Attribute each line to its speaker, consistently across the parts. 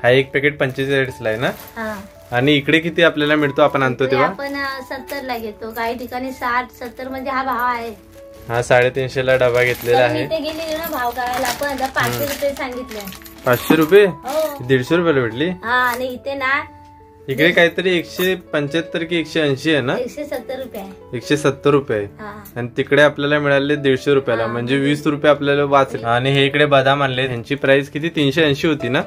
Speaker 1: हा एक पॅकेट 45 ला आहे ना?
Speaker 2: हा.
Speaker 1: आणि इकडे किती आपल्याला मिळतो आपण आणतो तेव्हा?
Speaker 2: आपण 70 ला घेतो, काही ठिकाणी 60-70 म्हणजे हा भाव आहे.
Speaker 1: हा 350 ला डबा घेतलेला आहे.
Speaker 2: इथे गेली ना भाव करायला, आपण 500 रुपये सांगितले.
Speaker 1: 500 रुपये?
Speaker 2: हो.
Speaker 1: 150 रुपयाला भेटली.
Speaker 2: हा. आणि इथे ना
Speaker 1: इकडे काहीतरी 175 की 180 आहे ना?
Speaker 2: 170 रुपये आहे.
Speaker 1: 170 रुपये. आणि तिकडे आपल्याला मिळाले 150 रुपयाला, म्हणजे 20 रुपये आपल्याला वाचले. आणि हे इकडे बदाम आणले, ह्यांची प्राइस किती 380 होती ना?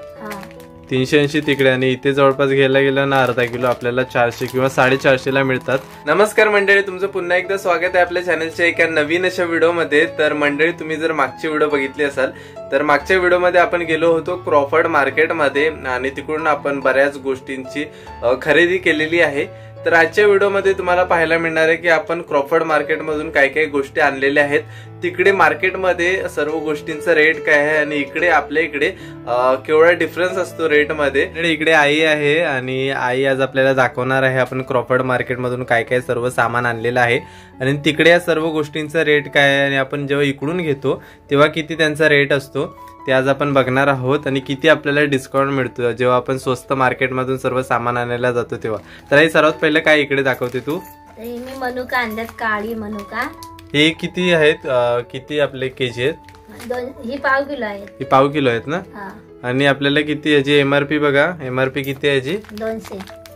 Speaker 1: 380 तिकडे. आणि इथे जवळपास घ्यायला गेलं ना अर्धा किलो आपल्याला 400 किंवा 450 ला मिळतात. नमस्कार मंडळी, तुमचं पुन्हा एकदा स्वागत आहे आपल्या चॅनलच्या एका नवीन अशा व्हिडिओमध्ये. तर मंडळी, तुम्ही जर मागची व्हिडिओ बघितली असाल तर मागच्या व्हिडिओमध्ये आपण गेलो होतो क्रॉफर्ड मार्केटमध्ये आणि तिकडून आपण बऱ्याच गोष्टींची खरेदी केलेली आहे. तर आजच्या व्हिडिओमध्ये तुम्हाला पाहायला मिळणार आहे की आपण क्रॉफर्ड मार्केटमधून काय काय गोष्टी आणलेल्या आहेत, तिकडे मार्केटमध्ये सर्व गोष्टींचा रेट काय आहे आणि इकडे आपल्या इकडे केवढा डिफरन्स असतो रेटमध्ये. इकडे आई आहे आणि आई आज आपल्याला दाखवणार आहे आपण क्रॉफर्ड मार्केटमधून काय काय सर्व सामान आणलेलं आहे आणि तिकडे या सर्व गोष्टींचा रेट काय आहे आणि आपण जेव्हा इकडून घेतो तेव्हा किती त्यांचा रेट असतो ते आज आपण बघणार आहोत आणि किती आपल्याला डिस्काउंट मिळतो जेव्हा आपण स्वस्त मार्केटमधून सर्व सामान आणायला जातो तेव्हा. तर हे सर्वात पहिले काय इकडे दाखवते तू?
Speaker 2: मी मनुका आणल्यात, काळी मनुका.
Speaker 1: हे किती आहेत, किती आपले केजी आहेत?
Speaker 2: ही पाव किलो आहेत.
Speaker 1: ही पाव किलो आहेत ना? आणि आपल्याला किती याची एमआरपी बघा, एमआरपी किती आहे याची?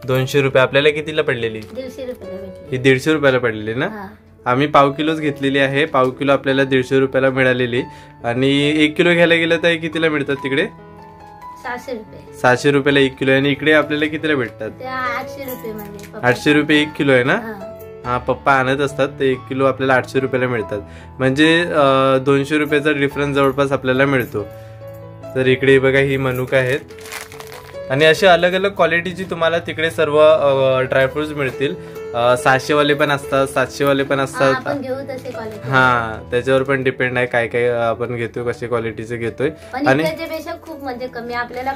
Speaker 1: 200 रुपये. आपल्याला कितीला पडलेली? 150 रुपयाला. ही 150 रुपयाला पडलेली ना? आम्ही पाव किलोच घेतलेली आहे. पाव किलो आपल्याला 150 रुपयाला मिळालेली. आणि 1 किलो घ्यायला गेलं तर कितीला मिळतात तिकडे?
Speaker 2: 600 रुपये.
Speaker 1: 600 रुपयाला 1 किलो. आणि इकडे आपल्याला कितीला भेटतात?
Speaker 2: 800 रुपये. म्हणजे
Speaker 1: 800 रुपये 1 किलो आहे ना? हा, पप्पा आणत असतात ते 1 किलो आपल्याला 800 रुपयाला मिळतात. म्हणजे 200 रुपयाचा डिफरन्स जवळपास आपल्याला मिळतो. तर इकडे बघा ही मनुका आहेत आणि असे अलग अलग क्वालिटीची तुम्हाला तिकडे सर्व ड्रायफ्रुट्स मिळतील. 600 वाले पण असतात, 700 वाले पण असतात. हा, त्याच्यावर पण डिपेंड आहे काय काय आपण घेतोय, कशा क्वालिटीचे घेतोय. आणि
Speaker 2: खूप म्हणजे कमी आपल्याला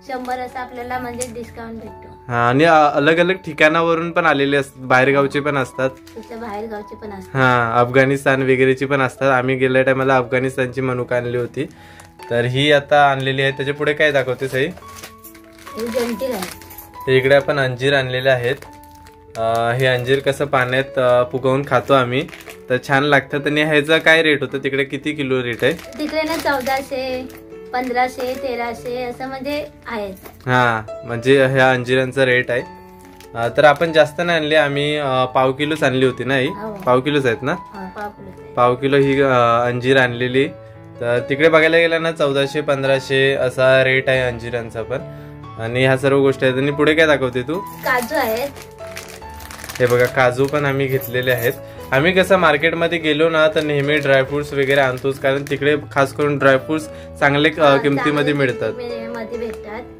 Speaker 2: 100 असं आपल्याला म्हणजे डिस्काउंट भेटतो.
Speaker 1: हा, आणि अलग अलग ठिकाणावरून पण आलेले असतात, बाहेरगावचे पण असतात.
Speaker 2: बाहेरगावचे पण असतात.
Speaker 1: हा, अफगाणिस्तान वगैरेची पण असतात. आम्ही गेल्या टायमाला अफगाणिस्तानची मनुका आणली होती. तर ही आता आणलेली आहे. त्याच्या पुढे काय दाखवते सई? इकडे आपण अंजीर आणलेले आहेत. हे अंजीर कसं पाण्यात फुगवून खातो आम्ही, तर छान लागतात. आणि ह्याचा काय रेट होतं तिकडे, किती किलो रेट आहे
Speaker 2: तिकडे? ना 1400, 1500, 1300 असं म्हणजे आहेत.
Speaker 1: हा, म्हणजे ह्या अंजिरांचा रेट आहे. तर आपण जास्त नाही आणले, आम्ही पाव किलोच आणली होती ना? ही पाव किलोच आहेत ना? पाव किलो ही अंजीर आणलेली. तर तिकडे बघायला गेलं ना 1400, 1500 असा रेट आहे अंजिरांचा पण. आणि ह्या सर्व गोष्टी आहेत. आणि पुढे काय दाखवते तू?
Speaker 2: काजू आहेत.
Speaker 1: हे बघा, काजू पण आम्ही घेतलेले आहेत. आम्ही कसं मार्केटमध्ये गेलो ना तर नेहमी ड्रायफ्रुट्स वगैरे आणतोच, कारण तिकडे खास करून ड्रायफ्रुट्स चांगले किमतीमध्ये मिळतात.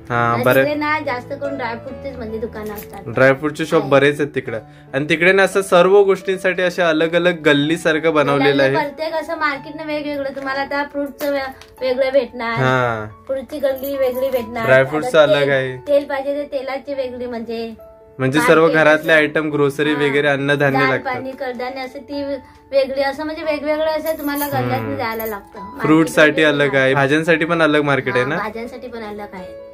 Speaker 1: हा, बरेच
Speaker 2: जास्त करून ड्रायफ्रुटचे म्हणजे दुकानं असतात,
Speaker 1: ड्रायफ्रुटचे शॉप बरेच आहेत तिकडे. आणि तिकडे ना असं सर्व गोष्टींसाठी अशा अलग अलग गल्ली सारखं बनवलेलं आहे.
Speaker 2: प्रत्येक असं मार्केटनं वेगवेगळं तुम्हाला त्या फ्रूटचं वेगळं भेटणार.
Speaker 1: हा,
Speaker 2: फ्रूटची गल्ली वेगळी भेटणार,
Speaker 1: ड्रायफ्रुटचं अलग आहे,
Speaker 2: तेल पाहिजे ते तेलाची वेगळी,
Speaker 1: म्हणजे सर्व घरातले आयटम, ग्रोसरी वगैरे, अन्नधान्य लागतात,
Speaker 2: पाणी, कडधान्य असं ती वेगळी, असं म्हणजे वेगवेगळं असं तुम्हाला गल्ल्यात जायला लागतं.
Speaker 1: फ्रूट साठी अलग आहे, भाज्यांसाठी पण अलग मार्केट आहे ना?
Speaker 2: भाज्यांसाठी पण अलग आहे.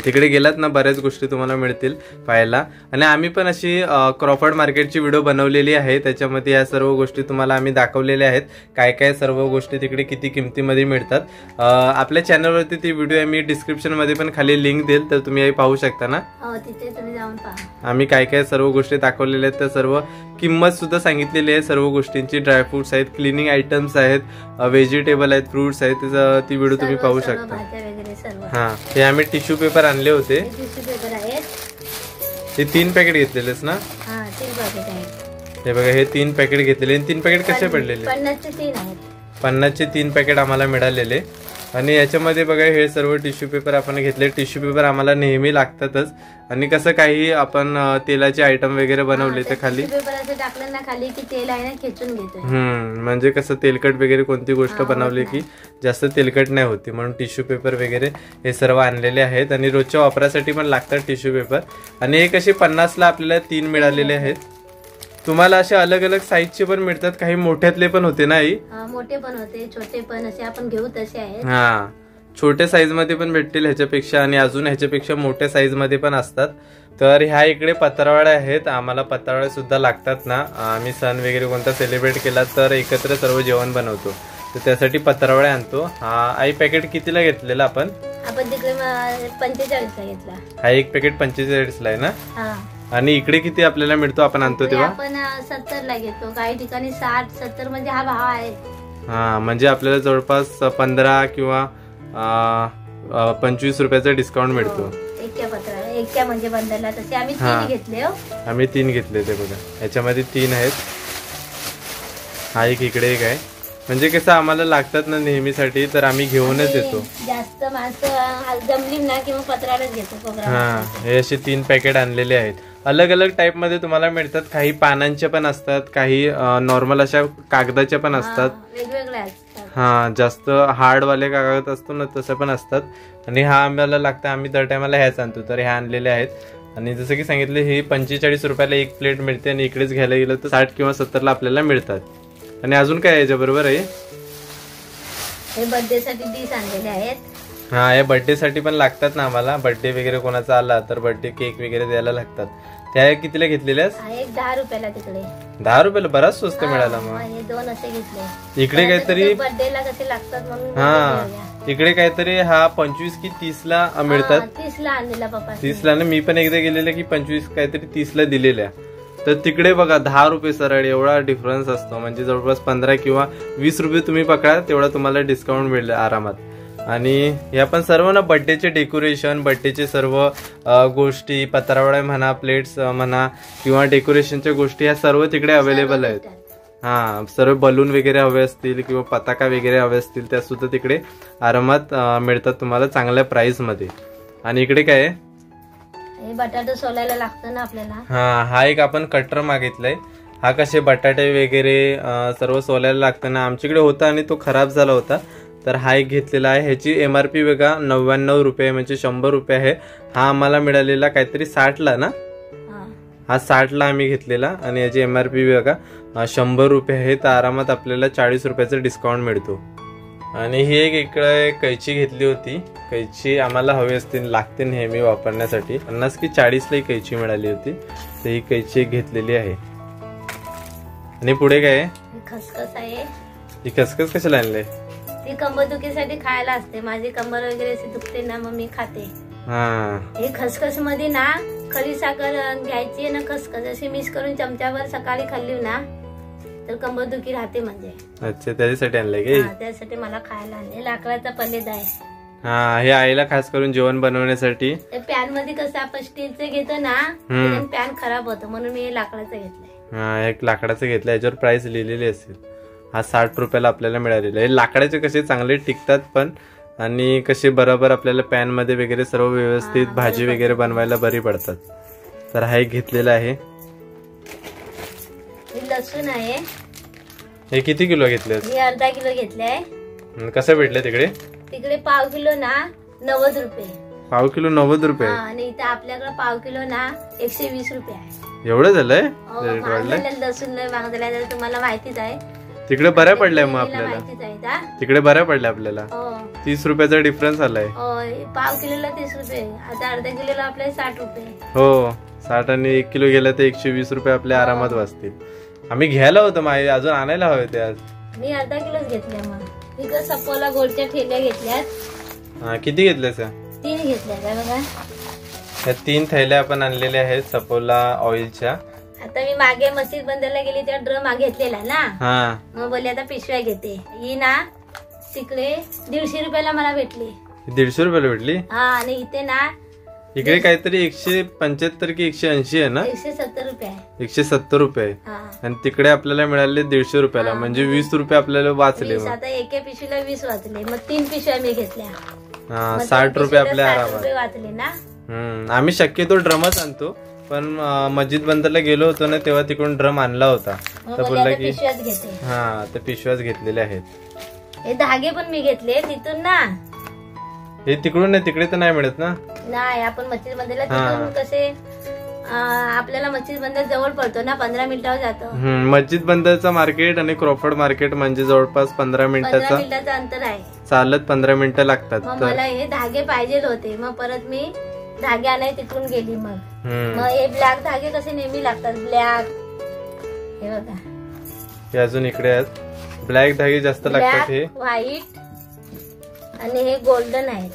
Speaker 1: तिकडे गेलात ना बऱ्याच गोष्टी तुम्हाला मिळतील पाहायला. आणि आम्ही पण अशी क्रॉफर्ड मार्केटची व्हिडिओ बनवलेली आहे, त्याच्यामध्ये या सर्व गोष्टी तुम्हाला आम्ही दाखवलेल्या आहेत, काय काय सर्व गोष्टी तिकडे किती किमतीमध्ये मिळतात. आपल्या चॅनलवरती ती व्हिडिओ आम्ही डिस्क्रिप्शन मध्ये पण खाली लिंक देईल, तर तुम्ही पाहू शकता ना?
Speaker 2: तिथे तुम्ही जाऊन पहा.
Speaker 1: आम्ही काय काय सर्व गोष्टी दाखवलेल्या आहेत, त्या सर्व किंमत सुद्धा सांगितलेली आहे सर्व गोष्टींची. ड्रायफ्रुट्स आहेत, क्लिनिंग आयटम्स आहेत, व्हेजिटेबल आहेत, फ्रुट्स आहेत, ती व्हिडिओ तुम्ही पाहू शकता. हा, हे आम्ही टिश्यू पेपर आणले होते. हे 3 पॅकेट घेतलेलेस ना? हे बघा, हे 3 पॅकेट घेतलेले. 3 पॅकेट कसे पडलेले? 50चे 3 पॅकेट आम्हाला मिळालेले. आणि याच्यामध्ये बघा हे सर्व टिश्यू पेपर आपण घेतले. टिश्यू पेपर आम्हाला नेहमी लागतातच. आणि कसं काही आपण तेलाचे आयटम वगैरे बनवले तर खाली
Speaker 2: टाकलं ना खाली की तेल आहे ना खेचून घेतो.
Speaker 1: म्हणजे कसं तेलकट वगैरे कोणती गोष्ट बनवली की जास्त तेलकट नाही होती, म्हणून टिश्यू पेपर वगैरे हे सर्व आणलेले आहेत. आणि रोजच्या वापरासाठी पण लागतात टिश्यू पेपर. आणि हे कसे 50ला आपल्याला 3 मिळालेले आहेत. तुम्हाला असे अलग अलग साईजचे पण मिळतात, काही मोठ्यातले पण होते ना?
Speaker 2: मोठे पण होते, छोटे पण, असे आपण घेऊ तसे आहेत.
Speaker 1: हा, छोट्या साईज मध्ये पण भेटतील ह्याच्यापेक्षा, आणि अजून ह्याच्यापेक्षा मोठ्या साईज मध्ये पण असतात. तर ह्या इकडे पत्रावळ्या आहेत. आम्हाला पत्रावळ्या सुद्धा लागतात ना, आम्ही सण वगैरे कोणता सेलिब्रेट केला तर एकत्र सर्व जेवण बनवतो, तर त्यासाठी पत्रावळ्या आणतो. हा आई पॅकेट कितीला घेतलेला आपण
Speaker 2: तिकडे 45ला घेतला. हा
Speaker 1: एक पॅकेट 45ला आहे ना. आणि इकडे किती आपल्याला मिळतो आपण आणतो तेव्हा?
Speaker 2: आपण 70ला घेतो, काही ठिकाणी 60-70 म्हणजे हा भाव आहे.
Speaker 1: हा म्हणजे आपल्याला जवळपास 15 किंवा 25 रुपयाचा डिस्काउंट मिळतो
Speaker 2: एका म्हणजे बंडलला. तसे आम्ही 3 घेतले.
Speaker 1: आम्ही 3 घेतले ते बघा, ह्याच्यामध्ये 3 आहेत. हा एक इकडे एक आहे. म्हणजे कसं आम्हाला लागतात ना नेहमीसाठी, तर आम्ही घेऊनच येतो.
Speaker 2: जास्त माणसं जमली ना किंवा पत्रालाच घेतो.
Speaker 1: हा हे असे 3 पॅकेट आणलेले आहेत. अलग अलग टाइप मध्ये तुम्हाला मिळतात. काही पानांच्या पण असतात, काही नॉर्मल अशा कागदाच्या पण असतात.
Speaker 2: वेगवेगळ्या असतात.
Speaker 1: हा जास्त हार्डवाले कागद असतो ना तसं पण असतात. आणि हा आम्हाला लागतं, आम्ही दर टायमाला ह्याच आणतो, तर ह्या आणलेले आहेत. आणि जसं की सांगितलं हे 45 रुपयाला एक प्लेट मिळते, आणि इकडेच घ्यायला गेलं तर 60 किंवा 70ला आपल्याला मिळतात. आणि अजून काय याच्या बरोबर आहे?
Speaker 2: हे बर्थडे साठी डिश आणलेले आहेत.
Speaker 1: हा या बर्थडे साठी पण लागतात ना आम्हाला. बर्थडे वगैरे कोणाचा आला तर बर्थडे केक वगैरे द्यायला लागतात. त्या कितीला घेतलेल्या?
Speaker 2: एक 10 रुपयाला. तिकडे
Speaker 1: 10 रुपयाला बराच स्वस्त मिळाला. मग
Speaker 2: हे 2 असे घेतले.
Speaker 1: इकडे काहीतरी
Speaker 2: बर्थडेला कसे लागतात म्हणून.
Speaker 1: हा इकडे काहीतरी हा 25 की 30ला मिळतात.
Speaker 2: 30ला आणलेला पप्पा.
Speaker 1: 30ला ना. मी पण एकदा गेलेले की 25 काहीतरी 30ला दिलेल्या. तर तिकडे बघा 10 रुपये सरळ, एवढा डिफरन्स असतो. म्हणजे जवळपास 15 किंवा 20 रुपये तुम्ही पकडा तेवढा तुम्हाला डिस्काउंट मिळेल आरामात. आणि या पण सर्व ना बर्थडेचे डेकोरेशन, बर्थडेचे सर्व गोष्टी, पत्रावळ्या म्हणा, प्लेट्स म्हणा किंवा डेकोरेशनच्या गोष्टी, ह्या सर्व तिकडे अवेलेबल आहेत. हा सर्व बलून वगैरे हवे असतील किंवा पताका वगैरे हवे असतील त्या सुद्धा तिकडे आरामात मिळतात तुम्हाला चांगल्या प्राइस मध्ये. आणि इकडे काय आहे?
Speaker 2: बटाटे सोलायला लागतं ना आपल्याला.
Speaker 1: हा एक आपण कटर मागितलाय. हा कसे बटाटे वगैरे सर्व सोलायला लागतं ना. आमच्याकडे होता आणि तो खराब झाला होता, तर हा एक घेतलेला आहे. ह्याची MRP बघा 99 रुपये म्हणजे 100 रुपये आहे. हा आम्हाला मिळालेला काहीतरी 60ला ना. हा 60ला आम्ही घेतलेला. आणि याची MRP बघा 100 रुपये आहे. तर आरामात आपल्याला 40 रुपयाचा डिस्काउंट मिळतो. आणि ही एक इकडे कैची घेतली होती. कैची आम्हाला हवी असते, लागते नेहमी वापरण्यासाठी. 50 की 40ला ही कैची मिळाली होती, तर ही कैची एक घेतलेली आहे. आणि पुढे काय आहे?
Speaker 2: खसखस आहे.
Speaker 1: ही खसखस कशाला आणले?
Speaker 2: ती कंबरदुखीसाठी खायला असते. माझी कंबर वगैरे अशी दुखते ना, मग मी खाते. हे खसखस मध्ये ना खरी साखर घ्यायची ना, खसखस अशी मिक्स करून चमच्यावर सकाळी खाल्ली ना तर कंबरदुखी राहते. म्हणजे
Speaker 1: अच्छा त्याच्यासाठी आणलंय की?
Speaker 2: त्यासाठी मला खायला आणले. लाकडाचा पलेद आहे.
Speaker 1: हा हे आईला खास करून जेवण बनवण्यासाठी.
Speaker 2: पॅन मध्ये कसं आपण स्टीलचं घेतो ना, पॅन खराब होतं म्हणून मी लाकडाचं घेतलंय.
Speaker 1: हा एक लाकडाचं घेतलं. याच्यावर प्राइस लिहिलेली असेल. हा 60 रुपयाला आपल्याला मिळालेला आहे. लाकडाचे कसे चांगले टिकतात पण, आणि कसे बरोबर आपल्याला पॅन मध्ये वगैरे सर्व व्यवस्थित भाजी वगैरे बनवायला बरी पडतात. तर हा एक घेतलेला आहे.
Speaker 2: लसूण आहे.
Speaker 1: हे किती किलो घेतले?
Speaker 2: हे अर्धा किलो घेतलंय.
Speaker 1: कसं भेटले तिकडे?
Speaker 2: तिकडे पाव किलो ना 90 रुपये.
Speaker 1: पाव किलो 90 रुपये.
Speaker 2: आणि इथे आपल्याकडे पाव किलो ना 120 रुपये आहे.
Speaker 1: एवढं झालंय?
Speaker 2: लसूण लय महाग झालाय, तुम्हाला माहितीच आहे.
Speaker 1: तिकडे बऱ्या पडल्या मग आपल्याला. तिकडे बऱ्या पडल्या आपल्याला. 30 रुपयाचा डिफरन्स आलाय.
Speaker 2: पाव किलोला 30 रुपये. आता अर्धा किलोला आपल्याला 60 रुपये.
Speaker 1: हो 60 आणि 1 किलो गेला तर 120 रुपये आपल्या आरामात वाचतील. आम्ही घ्यायला होतं माहिती, अजून आणायला हवे ते आज.
Speaker 2: मी अर्धा किलोच घेतल्या. मग इकडे सपोला गोडच्या ठेल्या घेतल्यात.
Speaker 1: किती घेतल्या सर?
Speaker 2: 3 घेतल्या का बघा.
Speaker 1: या 3 थैल्या आपण आणलेल्या आहेत सपोला ऑइलच्या.
Speaker 2: आता मी मागे मस्जिद बंदरला गेली तेव्हा ड्रम घेतलेला ना, मग बोलले आता पिशव्या घेते. ही ना तिकडे 150 रुपयाला मला भेटली.
Speaker 1: 150 रुपयाला भेटली?
Speaker 2: हा. आणि इथे ना
Speaker 1: इकडे काहीतरी 175 की 180 आहे ना.
Speaker 2: 170 रुपये.
Speaker 1: 170 रुपये. आणि तिकडे आपल्याला मिळाले 150 रुपयाला. म्हणजे 20 रुपये आपल्याला वाचले.
Speaker 2: आता एका पिशवीला 20 वाचले. मग 3 पिशव्या मी घेतल्या.
Speaker 1: 60 रुपये आपल्या आरामात
Speaker 2: वाचले ना.
Speaker 1: आम्ही शक्यतो ड्रमच आणतो, पण मस्जिद बंदरला गेलो होतो ना तेव्हा तिकडून ड्रम आणला होता. तर बोलला की तर पिशव्याच घेतलेल्या आहेत.
Speaker 2: हे धागे पण मी घेतले तिथून ना.
Speaker 1: हे तिकडून नाही, तिकडे तर नाही मिळत ना.
Speaker 2: नाही आपण मस्जिद बंदरला तिकडून कसे आपल्याला मस्जिद बंदर जवळ पडतो ना, 15 मिनिटावर जातो.
Speaker 1: मस्जिद बंदरचं मार्केट आणि क्रॉफर्ड मार्केट म्हणजे जवळपास 15 मिनिटाचं
Speaker 2: अंतर आहे.
Speaker 1: चालत 15 मिनिटं लागतात.
Speaker 2: मला हे धागे पाहिजे होते, मग परत मी धागे आणायला तिथून गेली. मग हे ब्लॅक धागे कसे नेहमी लागतात, ब्लॅक. हे बघा,
Speaker 1: हे अजून इकडे आहेत. ब्लॅक धागे जास्त लागतात. हे
Speaker 2: व्हाईट आणि हे गोल्डन आहेत.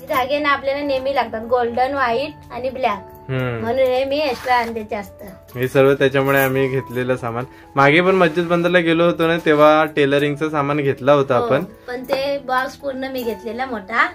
Speaker 2: धागे ना आपल्याला नेहमी लागतात, गोल्डन, व्हाईट आणि ब्लॅक. म्हणून हे मी एक्स्ट्रा आणते जास्त.
Speaker 1: हे सर्व त्याच्यामुळे आम्ही घेतलेलं सामान. मागे पण मस्जिद बंदरला गेलो होतो ना, तेव्हा टेलरिंगचं सामान घेतला होता आपण.
Speaker 2: पण ते बॉक्स पूर्ण मी घेतलेला मोठा,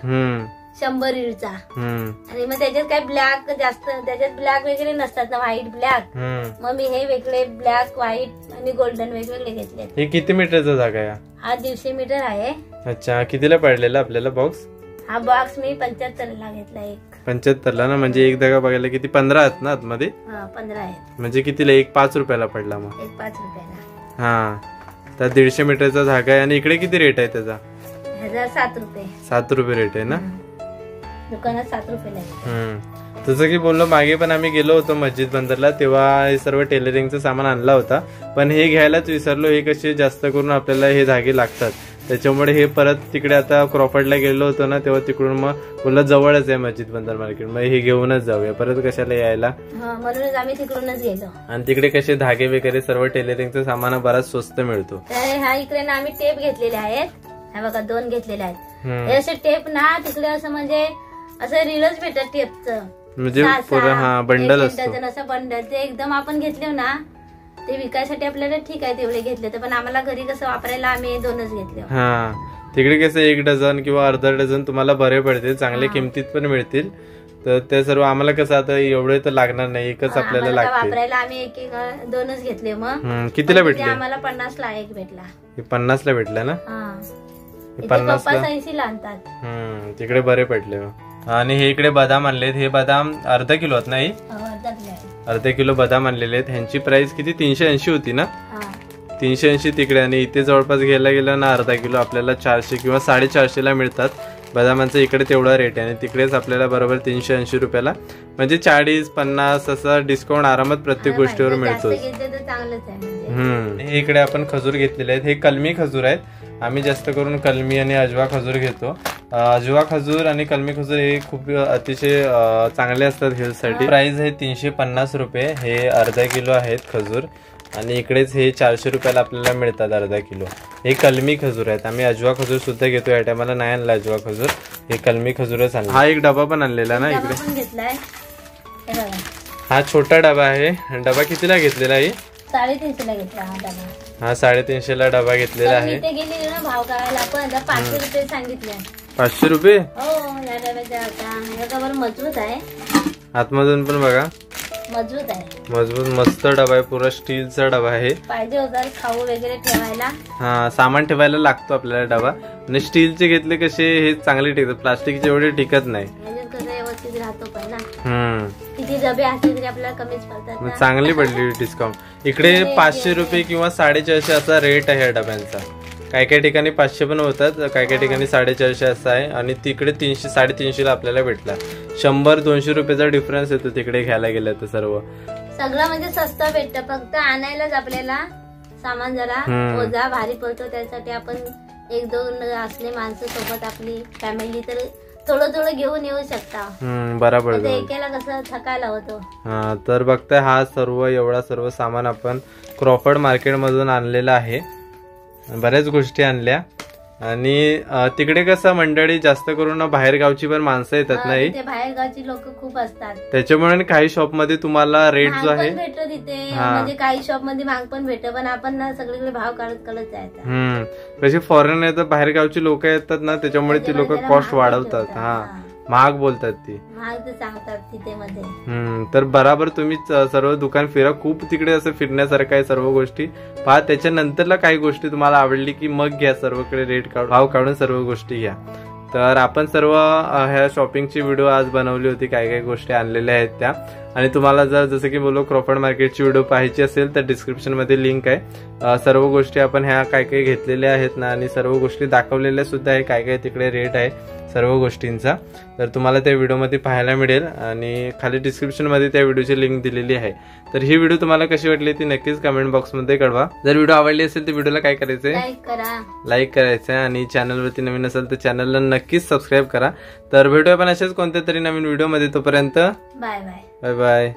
Speaker 2: 100 रीडचा. आणि मग त्याच्यात काही ब्लॅक जास्त, त्याच्यात ब्लॅक वगैरे नसतात ना, व्हाईट ब्लॅक. मग मी हे वेगळे ब्लॅक, व्हाईट आणि गोल्डन वेगवेगळे घेतले.
Speaker 1: हे किती मीटरचा धागा आहे?
Speaker 2: हा 150 मीटर आहे.
Speaker 1: अच्छा, कितीला पडलेला आपल्याला बॉक्स?
Speaker 2: हा बॉक्स मी 75ला घेतला.
Speaker 1: 75ला ना, म्हणजे एक धागा बघायला किती 15 आहेत ना आतमध्ये?
Speaker 2: 15 आहेत.
Speaker 1: म्हणजे कितीला? एक 5 रुपयाला पडला. मग
Speaker 2: 5 रुपयाला.
Speaker 1: हा, तर 150 मीटरचा धागा आहे. आणि इकडे किती रेट आहे त्याचा?
Speaker 2: 7 रुपये.
Speaker 1: 7 रुपये रेट आहे ना
Speaker 2: दुकानात? 7 रुपये.
Speaker 1: जसं की बोललो, मागे पण आम्ही गेलो होतो मस्जिद बंदरला, तेव्हा हे सर्व टेलरिंगचं सामान आणला होता. पण हे घ्यायलाच विसरलो. हे कसे जास्त करून आपल्याला हे धागे लागतात, त्याच्यामुळे हे परत तिकडे आता क्रॉफर्डला गेलो होतो ना, तेव्हा तिकडून मग बोलला जवळच आहे मस्जिद बंदर मार्केट, मग हे घेऊनच जाऊया, परत कशाला यायला.
Speaker 2: म्हणूनच आम्ही तिकडूनच गेलो.
Speaker 1: आणि तिकडे कसे धागे वगैरे सर्व टेलरिंगचं सामान बराच स्वस्त मिळतो.
Speaker 2: हा इकडे ना आम्ही टेप घेतलेले आहेत. हे बघा, 2 घेतलेले आहेत. हे असे टेप ना तिकडे असं म्हणजे असं रीलच भेटत टेपचं,
Speaker 1: म्हणजे बंडल असतो
Speaker 2: असं बंडल. ते एकदम आपण घेतले ना, ते विकायसाठी आपल्याला ठीक आहे तेवढे घेतले, तर पण आम्हाला घरी कसं वापरायला आम्ही 2च घेतले.
Speaker 1: तिकडे कसं 1 डझन किंवा अर्धा डझन तुम्हाला बरे पडतील, चांगल्या किमतीत पण मिळतील. तर ते सर्व आम्हाला कसं आता एवढे तर लागणार नाही, एकच आपल्याला लागते
Speaker 2: वापरायला. आम्ही 2च घेतले. मग
Speaker 1: कितीला भेटले?
Speaker 2: आम्हाला 50ला एक भेटला.
Speaker 1: 50ला भेटला ना?
Speaker 2: 50-80ला आणतात.
Speaker 1: तिकडे बरे पडले. आणि हे इकडे बदाम आणलेत. हे बदाम अर्धा किलो आहेत नाही? अर्धा किलो बदाम आणलेले आहेत. ह्यांची प्राइस किती? 380 होती ना? 380 तिकडे. आणि इथे जवळपास घ्यायला गेलं ना अर्धा किलो आपल्याला 400 किंवा 450ला मिळतात. बदामांचा इकडे तेवढा रेट आहे आणि तिकडेच आपल्याला बरोबर 380 रुपयाला, म्हणजे 40-50 असा डिस्काउंट आरामात प्रत्येक गोष्टीवर मिळतो. हे इकडे आपण खजूर घेतलेले आहेत. हे कलमी खजूर आहेत. आम्ही जास्त करून कलमी आणि अजवा खजूर घेतो. अजवा खजूर आणि कलमी खजूर हे खूप अतिशय चांगले असतात हेल्थसाठी. प्राइस आहे 350 रुपये. हे अर्धा किलो आहेत खजूर. आणि इकडेच हे 400 रुपयाला आपल्याला मिळतात अर्धा किलो. हे कलमी खजूर आहेत. आम्ही अजवा खजूर सुद्धा घेतो. या टायमाला नाही आणला अजवा खजूर, हे कलमी खजूरच आणला. हा एक डबा पण आणलेला ना इकडे. हा छोटा डबा आहे. डबा कितीला घेतलेला आहे?
Speaker 2: 350ला घेतला हा डबा.
Speaker 1: हा 350ला डबा घेतलेला आहे.
Speaker 2: भाव करायला आपण 500 रुपये सांगितले.
Speaker 1: 500 रुपये?
Speaker 2: हो, या डब्याचा मजबूत आहे.
Speaker 1: आतमधून पण बघा,
Speaker 2: मजबूत आहे.
Speaker 1: मजबूत मस्त डबा आहे. पुरा स्टीलचा डबा आहे. पाहिजे
Speaker 2: होता खाऊ वगैरे ठेवायला.
Speaker 1: हा, सामान ठेवायला लागतो आपल्याला डबा. आणि स्टीलचे घेतले कसे हे चांगले टिकतात, प्लास्टिकचे एवढे टिकत नाही.
Speaker 2: व्यवस्थित राहतो पण ना. किती डबे असले तरी आपल्याला कमीच पडतात.
Speaker 1: चांगली पडली डिस्काउंट. इकडे 500 रुपये किंवा 450 असा रेट आहे या डब्यांचा. काही काही ठिकाणी 500 पण होतात, काही काही ठिकाणी 450 असा आहे. आणि तिकडे 300-350ला आपल्याला भेटला. 100-200 रुपयाचा डिफरन्स येतो तिकडे घ्यायला गेलं तर. सर्व
Speaker 2: सगळं म्हणजे स्वस्त भेटतं, फक्त आणायलाच आपल्याला सामान जरा ओझा भारी पडतो. त्यासाठी आपण 1-2 असले माणसं सोबत आपली फॅमिली तर थोडं घेऊन येऊ शकता.
Speaker 1: बरोबर.
Speaker 2: एकेला कसं थकायला होतो.
Speaker 1: तर बघताय हा एवढा सर्व सामान आपण क्रॉफर्ड मार्केट मधून आणलेला आहे. बऱ्याच गोष्टी आणल्या. आणि तिकडे कसं मंडळी जास्त करून बाहेर गावची पण माणसं येतात नाही,
Speaker 2: बाहेर गावची लोक खूप असतात.
Speaker 1: त्याच्यामुळे काही शॉप मध्ये तुम्हाला रेट जो आहे
Speaker 2: भेटतो तिथे, म्हणजे काही शॉप मध्ये महाग पण भेटत, पण आपण ना सगळीकडे भाव काढत जायचा.
Speaker 1: कसे फॉरेन येतात, बाहेर गावची लोक येतात ना, त्याच्यामुळे ती लोक कॉस्ट वाढवतात. महाग बोलतात ती,
Speaker 2: महाग सांगतात तिथे मध्ये.
Speaker 1: तर बराबर तुम्ही सर्व दुकान फिरा. खूप तिकडे असं फिरण्यासारखं आहे सर्व गोष्टी पहा. त्याच्यानंतरला काही गोष्टी तुम्हाला आवडली की मग घ्या. सर्वकडे रेट भाव काढून सर्व गोष्टी घ्या. तर आपण सर्व ह्या शॉपिंगची व्हिडिओ आज बनवली होती. काही काही गोष्टी आणलेल्या आहेत त्या. आणि तुम्हाला जर जसं की बोललो क्रॉफर्ड मार्केटची व्हिडिओ पाहायची असेल तर डिस्क्रिप्शन मध्ये लिंक आहे. सर्व गोष्टी आपण ह्या काय काय घेतलेल्या आहेत ना, आणि सर्व गोष्टी दाखवलेल्या सुद्धा आहे. काय काय तिकडे रेट आहे सर्व गोष्टींचा, तर तुम्हाला त्या व्हिडिओमध्ये पाहायला मिळेल आणि खाली डिस्क्रिप्शनमध्ये त्या व्हिडिओची लिंक दिलेली आहे. तर ही व्हिडिओ तुम्हाला कशी वाटली ती नक्कीच कमेंट बॉक्समध्ये कळवा. जर व्हिडिओ आवडली असेल तर व्हिडिओला काय करायचंय, लाईक करायचं आणि चॅनलवरती नवीन असेल तर चॅनलला नक्कीच सबस्क्राईब करा. तर भेटूया पण अशाच कोणत्या तरी नवीन व्हिडिओमध्ये. तोपर्यंत
Speaker 2: बाय बाय.
Speaker 1: Bye bye.